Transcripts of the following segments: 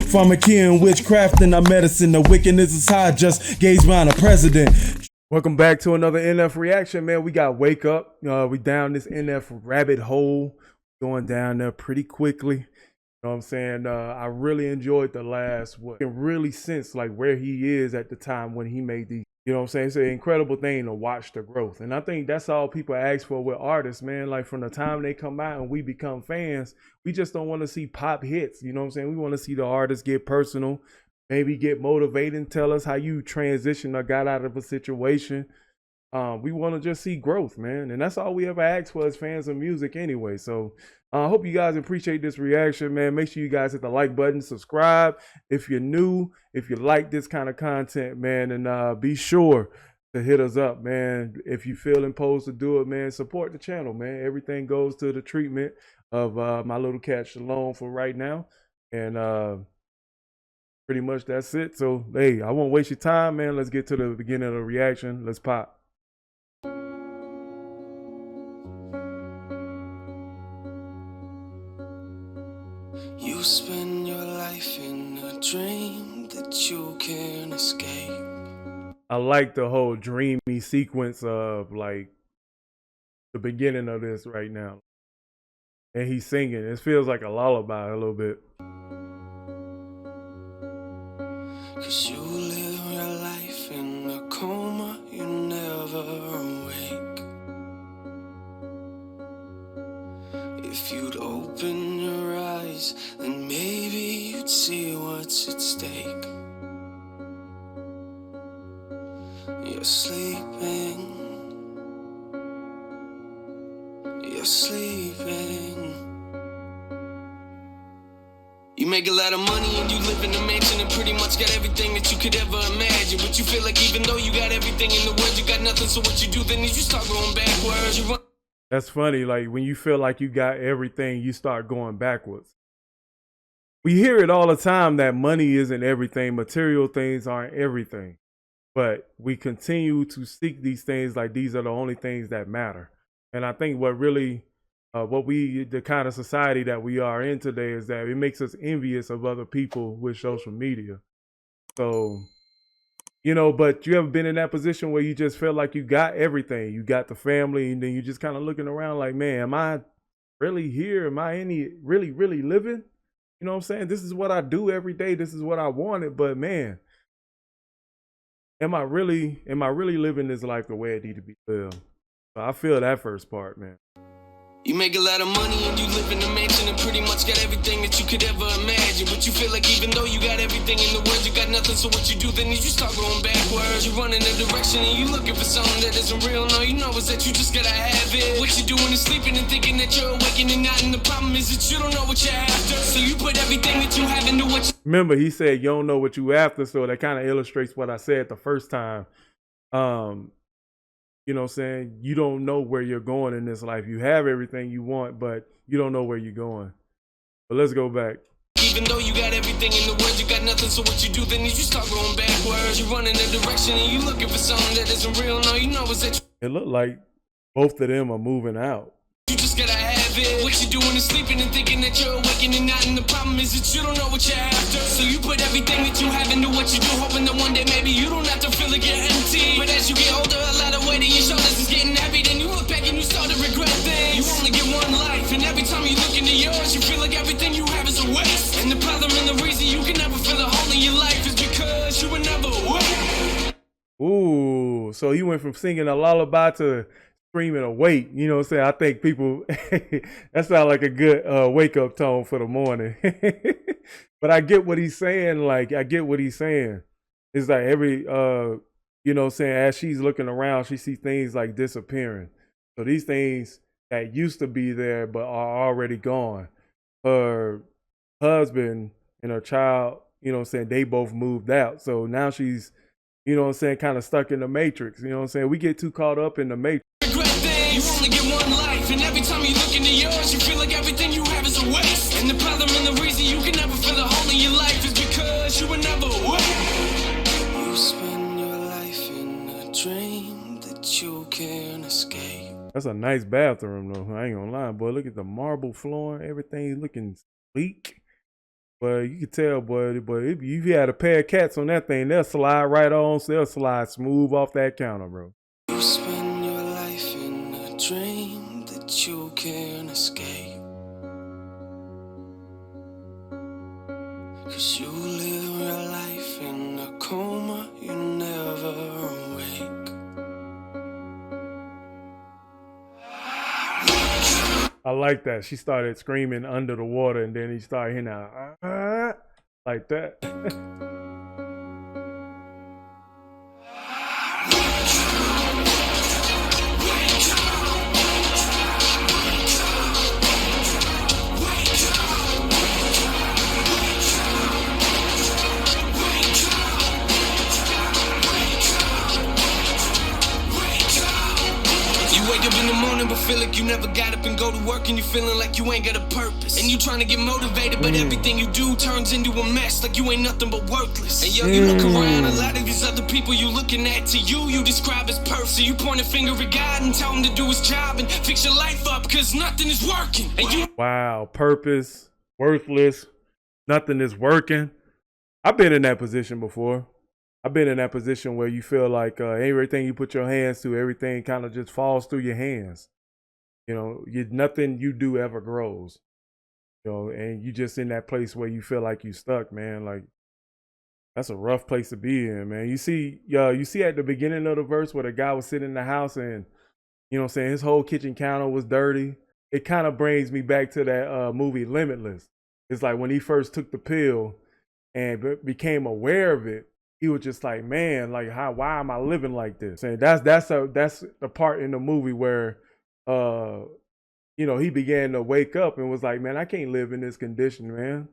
Pharmacy and witchcraft and our medicine. The wickedness is high, just gaze round a president. Welcome back to another NF reaction, man. We got Wake Up. We down this NF rabbit hole, going down there pretty quickly. You know what I'm saying? I really enjoyed the last one. You can really sense like where he is at the time when he made these. You know what I'm saying? It's an incredible thing to watch the growth. And I think that's all people ask for with artists, man. Like from the time they come out and we become fans, we just don't want to see pop hits. You know what I'm saying? We want to see the artists get personal, maybe get motivated and tell us how you transitioned or got out of a situation. We want to just see growth, man. And that's all we ever ask for as fans of music anyway. So I hope you guys appreciate this reaction, man. Make sure you guys hit the like button, subscribe if you're new, if you like this kind of content, man. And be sure to hit us up, man. If you feel imposed to do it, man, support the channel, man. Everything goes to the treatment of my little cat Shalom for right now. And pretty much that's it. So, hey, I won't waste your time, man. Let's get to the beginning of the reaction. Let's pop. You spend your life in a dream that you can't escape. I like the whole dreamy sequence of like the beginning of this right now. And he's singing. It feels like a lullaby a little bit. 'Cause you live your life in a coma, you never awake. If you'd open your eyes, then maybe you'd see what's at stake. You're sleeping. You're sleeping. You make a lot of money and you live in a mansion and pretty much got everything that you could ever imagine. But you feel like even though you got everything in the world, you got nothing. So what you do then is you start going backwards. You run. That's funny. Like when you feel like you got everything, you start going backwards. We hear it all the time that money isn't everything. Material things aren't everything. But we continue to seek these things like these are the only things that matter. And I think what really, the kind of society that we are in today is that it makes us envious of other people with social media. So, you know, but you ever been in that position where you just feel like you got everything? You got the family, and then you just kind of looking around like, man, am I really here? Am I really living? You know what I'm saying? This is what I do every day. This is what I wanted. But man, am I really living this life the way it need to be lived? So I feel that first part, man. You make a lot of money and you live in a mansion and pretty much got everything that you could ever imagine. But you feel like even though you got everything in the world, you got nothing. So what you do then is you start going backwards. You run in a direction and you looking for something that isn't real. No, you know is that you just gotta have it. What you doing is sleeping and thinking that you're awakening and not. And the problem is that you don't know what you're after. So you put everything that you have into what you... Remember, he said you don't know what you after, so that kind of illustrates what I said the first time. You know what I'm saying? You don't know where you're going in this life. You have everything you want, but you don't know where you're going. But let's go back. Even though you got everything in the world, you got nothing. So what you do then is you start going backwards. You run in a direction and you looking for something that isn't real. No, you know is that it looked like both of them are moving out. You just gotta have it. What you doing is sleeping and thinking that you're awakening and not. And the problem is that you don't know what you're after. So you put everything that you have into what you do, hoping that one day maybe you don't have to feel like you're empty. But as you get older, a lot of weight on your shoulders is getting heavy. Then you look back and you start to regret things. You only get one life, and every time you look into yours, you feel like everything you have is a waste. And the problem and the reason you can never feel a hole in your life is because you were never awake. Ooh, so he went from singing a lullaby to screaming awake. You know what I'm saying? I think people, that sounds like a good wake up tone for the morning. But I get what he's saying. Like, I get what he's saying. It's like every, you know what I'm saying, as she's looking around, she sees things like disappearing. So these things that used to be there but are already gone. Her husband and her child, you know what I'm saying, they both moved out. So now she's, you know what I'm saying, kind of stuck in the matrix. You know what I'm saying? We get too caught up in the matrix. You only get one life, and every time you look into yours, you feel like everything you have is a waste. And the problem and the reason you can never feel a hole in your life is because you were never awake. You spend your life in a dream that you can't escape. That's a nice bathroom, though. I ain't gonna lie, boy. Look at the marble floor. Everything looking sleek. But you can tell, but if you had a pair of cats on that thing, they'll slide right on. So they'll slide smooth off that counter, bro. You spend your life in a dream that you can't escape. 'Cause you live your life in a coma, you never awake. I like that. She started screaming under the water, and then he started hearing that, like that. But feel like you never got up and go to work, and you feeling like you ain't got a purpose, and you trying to get motivated, but everything you do turns into a mess, like you ain't nothing but worthless. And yo, you look around, a lot of these other people you looking at, to you describe as perfect. So you point a finger at God and tell him to do his job and fix your life up, cause nothing is working. And you wow, purpose, worthless, nothing is working. I've been in that position before. I've been in that position where you feel like everything you put your hands to, everything kind of just falls through your hands. You know, nothing you do ever grows. You know, and you just in that place where you feel like you stuck, man. Like, that's a rough place to be in, man. You see at the beginning of the verse where the guy was sitting in the house and, you know what I'm saying, his whole kitchen counter was dirty. It kind of brings me back to that movie Limitless. It's like when he first took the pill and became aware of it, he was just like, man, like, why am I living like this? And that's the part in the movie where you know, he began to wake up and was like, man, I can't live in this condition, man.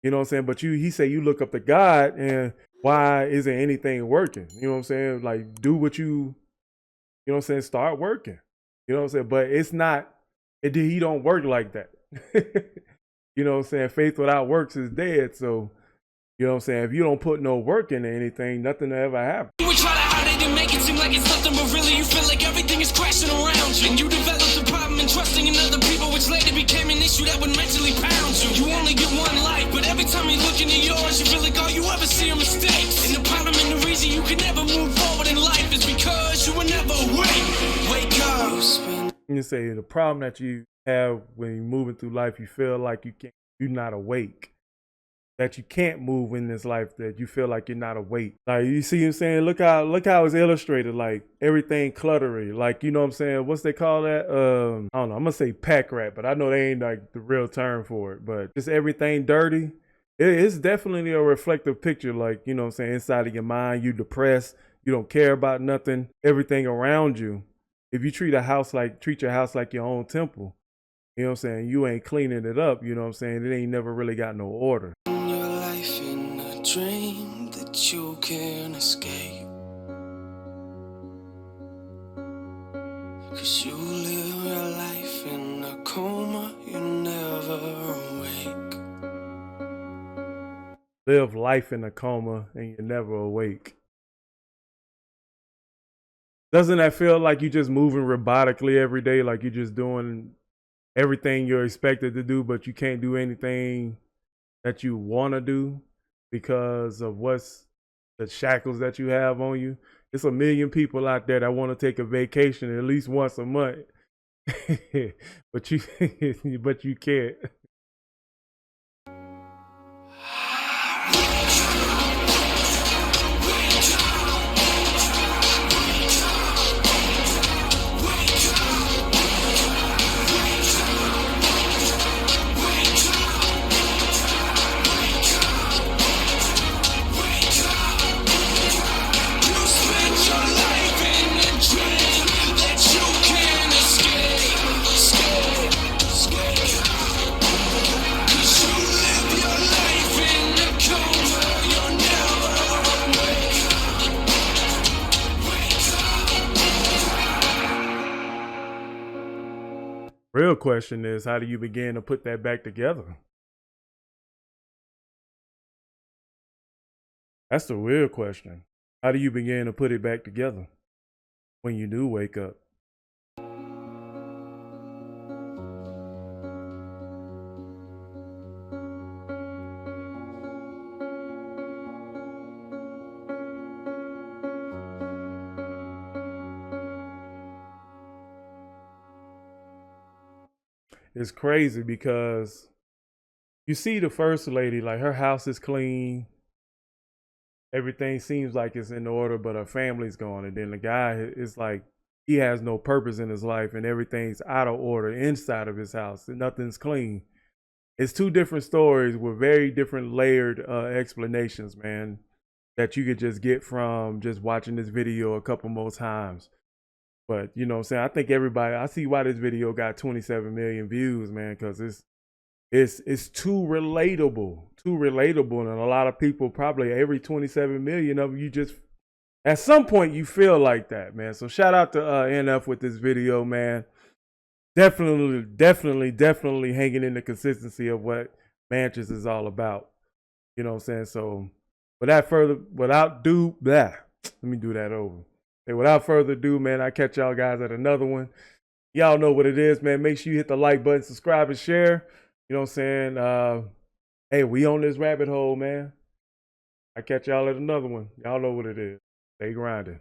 You know what I'm saying? But he said you look up to God, and why isn't anything working? You know what I'm saying? Like, do what you know what I'm saying, start working. You know what I'm saying? But it's not, he don't work like that. You know what I'm saying? Faith without works is dead. So, you know what I'm saying? If you don't put no work into anything, nothing will ever happen. would try to hide it and make it seem like it's nothing, but really you feel like everything is crashing around you. And you developed a problem in trusting in other people, which later became an issue that would mentally pound you. You only get one life, but every time you look into yours, you feel like all you ever see are mistakes. And the problem and the reason you can never move forward in life is because you were never awake. Wake up. You say the problem that you have when you're moving through life, you feel like you're not awake. That you can't move in this life, that you feel like you're not awake. Like, you see what I'm saying? Look how it's illustrated, like everything cluttery. Like, you know what I'm saying? What's they call that? I don't know. I'm gonna say pack rat, but I know they ain't like the real term for it. But just everything dirty. It's definitely a reflective picture, like, you know what I'm saying, inside of your mind, you depressed, you don't care about nothing, everything around you. If you treat your house like your own temple, you know what I'm saying, you ain't cleaning it up, you know what I'm saying, it ain't never really got no order. In a dream that you can't escape. 'Cause you live your life in a coma, you never awake. Live life in a coma and you're never awake. Doesn't that feel like you just moving robotically every day, like you're just doing everything you're expected to do, but you can't do anything that you want to do because of what's the shackles that you have on you? It's a million people out there that want to take a vacation at least once a month, but you can't. Real question is, how do you begin to put that back together? That's the real question. How do you begin to put it back together when you do wake up? is crazy because you see the first lady, like her house is clean. Everything seems like it's in order, but her family's gone. And then the guy is like, he has no purpose in his life and everything's out of order inside of his house and nothing's clean. It's two different stories with very different layered explanations, man, that you could just get from just watching this video a couple more times. But you know what I'm saying? I think everybody, I see why this video got 27 million views, man, because it's too relatable. And a lot of people, probably every 27 million of you, just at some point you feel like that, man. So shout out to NF with this video, man. Definitely hanging in the consistency of what Manches is all about. You know what I'm saying? So without further ado, man, I catch y'all guys at another one. Y'all know what it is, man. Make sure you hit the like button, subscribe, and share. You know what I'm saying? Hey, we on this rabbit hole, man. I catch y'all at another one. Y'all know what it is. Stay grinding.